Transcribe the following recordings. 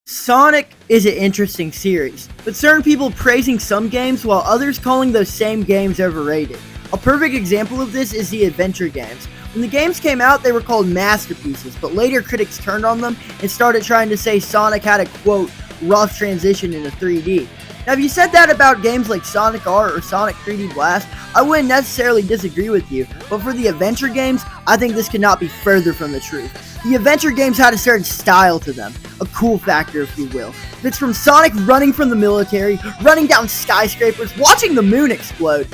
Sonic is an interesting series, with certain people praising some games while others calling those same games overrated. A perfect example of this is the adventure games. When the games came out, they were called masterpieces, but later critics turned on them and started trying to say Sonic had a, quote, rough transition into 3D. Now, if you said that about games like Sonic R or Sonic 3D Blast, I wouldn't necessarily disagree with you, but for the adventure games, I think this could not be further from the truth. The adventure games had a certain style to them, a cool factor if you will. It's from Sonic running from the military, running down skyscrapers, watching the moon explode.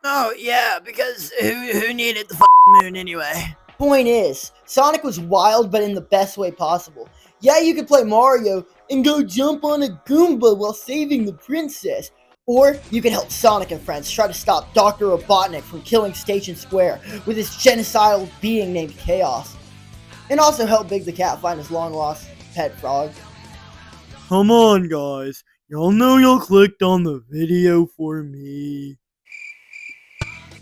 Oh yeah, because who needed the moon anyway? Point is, Sonic was wild but in the best way possible. Yeah, you could play Mario and go jump on a Goomba while saving the princess. Or you could help Sonic and friends try to stop Dr. Robotnik from killing Station Square with his genocidal being named Chaos. And also help Big the Cat find his long-lost pet frog. Come on, guys. Y'all know y'all clicked on the video for me.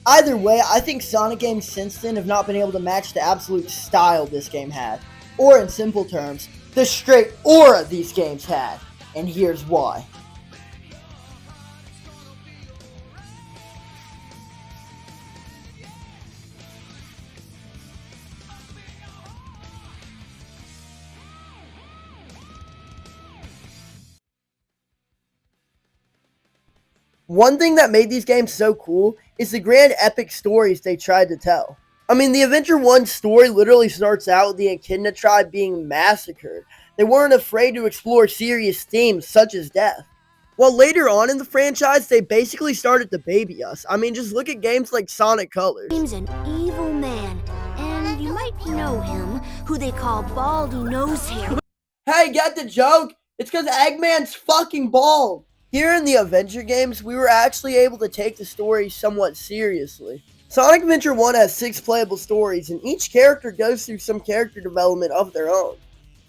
Either way, I think Sonic games since then have not been able to match the absolute style this game had. Or in simple terms, the straight aura these games had. And here's why. One thing that made these games so cool is the grand epic stories they tried to tell. I mean, the Adventure 1 story literally starts out with the Echidna tribe being massacred. They weren't afraid to explore serious themes such as death. While later on in the franchise, they basically started to baby us. I mean, just look at games like Sonic Colors. He's an evil man, and you might know him, who they call Baldy Nosehair. Hey, get the joke? It's because Eggman's fucking bald. Here in the Adventure games, we were actually able to take the story somewhat seriously. Sonic Adventure 1 has 6 playable stories, and each character goes through some character development of their own.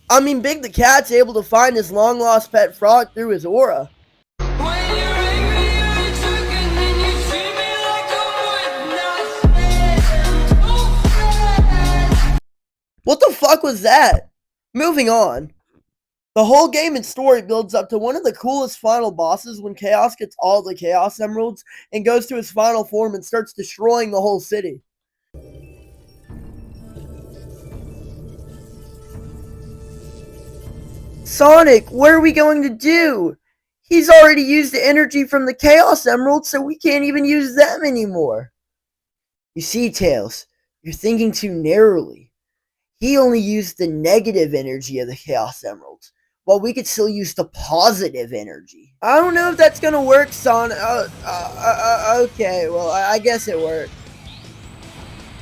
I mean, Big the Cat's able to find his long-lost pet frog through his aura. What the fuck was that? Moving on. The whole game and story builds up to one of the coolest final bosses when Chaos gets all the Chaos Emeralds and goes to his final form and starts destroying the whole city. Sonic, what are we going to do? He's already used the energy from the Chaos Emeralds, so we can't even use them anymore. You see, Tails, you're thinking too narrowly. He only used the negative energy of the Chaos Emeralds, while we could still use the positive energy. I don't know if that's gonna work, Sonic. Okay, well, I guess it worked.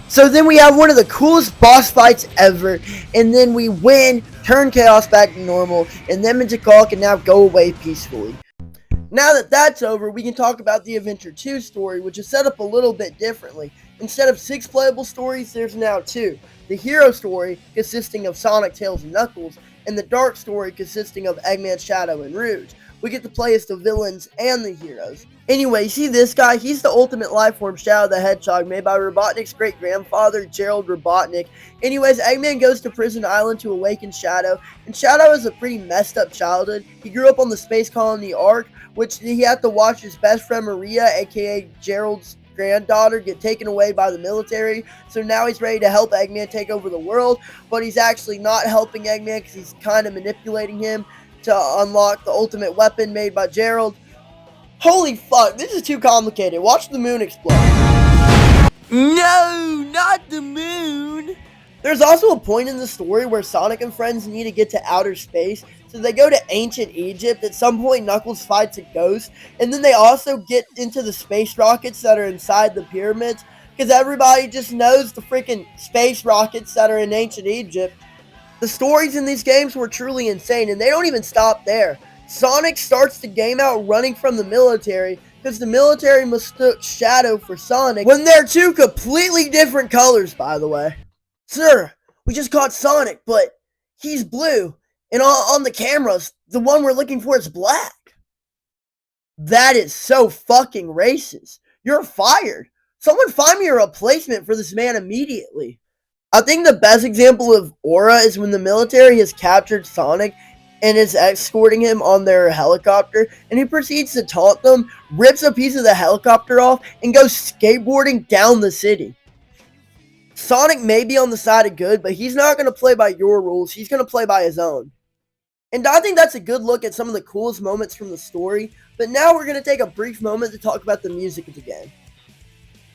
So then we have one of the coolest boss fights ever, and then we win, turn Chaos back to normal, and them and Tikal can now go away peacefully. Now that that's over, we can talk about the Adventure 2 story, which is set up a little bit differently. Instead of 6 playable stories, there's now 2. The hero story, consisting of Sonic, Tails, and Knuckles, and the dark story, consisting of Eggman, Shadow, and Rouge. We get to play as the villains and the heroes. Anyway, see this guy? He's the ultimate life form, Shadow the Hedgehog, made by Robotnik's great-grandfather, Gerald Robotnik. Anyways, Eggman goes to Prison Island to awaken Shadow, and Shadow has a pretty messed up childhood. He grew up on the space colony Ark, which he had to watch his best friend Maria, aka Gerald's granddaughter, get taken away by the military. So now he's ready to help Eggman take over the world, but he's actually not helping Eggman because he's kind of manipulating him to unlock the ultimate weapon made by Gerald. Holy fuck, this is too complicated. Watch the moon explode. No, not the moon. There's also a point in the story where Sonic and friends need to get to outer space, so they go to ancient Egypt. At some point, Knuckles fights a ghost, and then they also get into the space rockets that are inside the pyramids, because everybody just knows the freaking space rockets that are in ancient Egypt. The stories in these games were truly insane, and they don't even stop there. Sonic starts the game out running from the military, because the military mistook Shadow for Sonic, when they're 2 completely different colors, by the way. Sir, we just caught Sonic, but he's blue, and on the cameras, the one we're looking for is black. That is so fucking racist. You're fired. Someone find me a replacement for this man immediately. I think the best example of aura is when the military has captured Sonic and is escorting him on their helicopter, and he proceeds to taunt them, rips a piece of the helicopter off, and goes skateboarding down the city. Sonic may be on the side of good, but he's not going to play by your rules. He's going to play by his own. And I think that's a good look at some of the coolest moments from the story, but now we're going to take a brief moment to talk about the music of the game.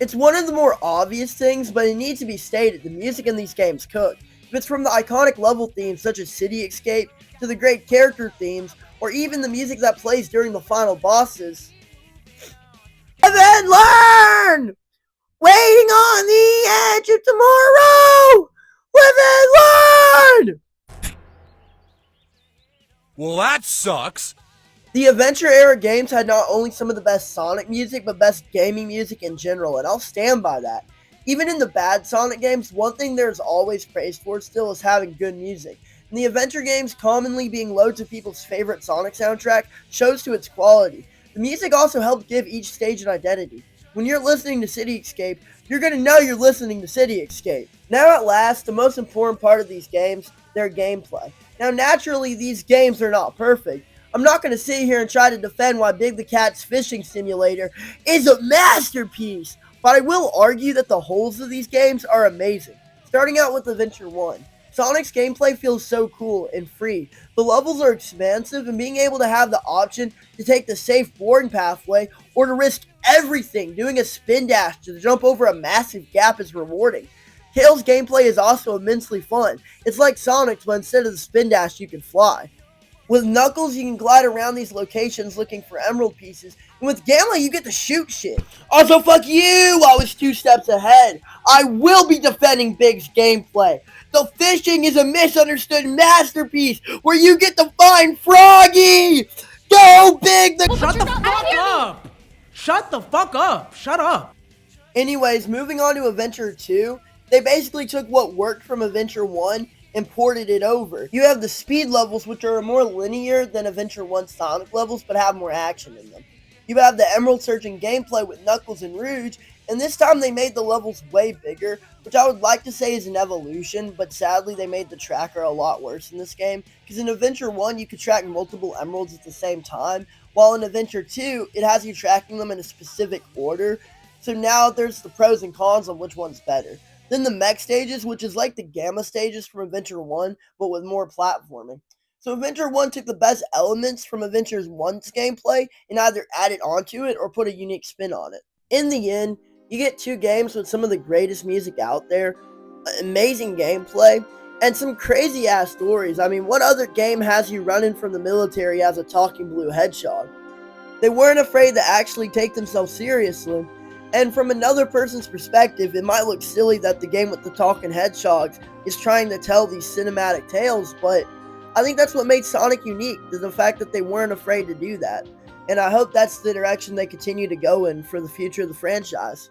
It's one of the more obvious things, but it needs to be stated, the music in these games cook. If it's from the iconic level themes such as City Escape, to the great character themes, or even the music that plays during the final bosses. Live and learn! Waiting on the edge of tomorrow! Live and learn! Well, that sucks. The Adventure era games had not only some of the best Sonic music, but best gaming music in general, and I'll stand by that. Even in the bad Sonic games, one thing there's always praised for still is having good music. And the adventure games commonly being loads of people's favorite Sonic soundtrack shows to its quality. The music also helps give each stage an identity. When you're listening to City Escape, you're going to know you're listening to City Escape. Now at last, the most important part of these games, their gameplay. Now naturally, these games are not perfect. I'm not going to sit here and try to defend why Big the Cat's Fishing Simulator is a masterpiece, but I will argue that the holes of these games are amazing. Starting out with Adventure 1. Sonic's gameplay feels so cool and free. The levels are expansive, and being able to have the option to take the safe boring pathway or to risk everything doing a spin dash to jump over a massive gap is rewarding. Tails' gameplay is also immensely fun. It's like Sonic's, but instead of the spin dash, you can fly. With Knuckles, you can glide around these locations looking for emerald pieces, and with Gamma, you get to shoot shit. Also, fuck you! I was 2 steps ahead. I will be defending Big's gameplay. The fishing is a misunderstood masterpiece where you get to find Froggy! Go Big the— Shut the fuck up! Shut the fuck up! Shut up! Anyways, moving on to Adventure 2, they basically took what worked from Adventure 1 and ported it over. You have the speed levels, which are more linear than Adventure 1 Sonic levels, but have more action in them. You have the emerald searching gameplay with Knuckles and Rouge, and this time they made the levels way bigger, which I would like to say is an evolution, but sadly they made the tracker a lot worse in this game, because in Adventure 1 you could track multiple emeralds at the same time, while in Adventure 2 it has you tracking them in a specific order, so now there's the pros and cons on which one's better. Then the mech stages, which is like the Gamma stages from Adventure 1, but with more platforming. So Adventure 1 took the best elements from Adventure 1's gameplay and either added onto it or put a unique spin on it. In the end, you get 2 games with some of the greatest music out there, amazing gameplay, and some crazy ass stories. I mean, what other game has you running from the military as a talking blue hedgehog? They weren't afraid to actually take themselves seriously. And from another person's perspective, it might look silly that the game with the talking hedgehogs is trying to tell these cinematic tales, but I think that's what made Sonic unique, the fact that they weren't afraid to do that. And I hope that's the direction they continue to go in for the future of the franchise.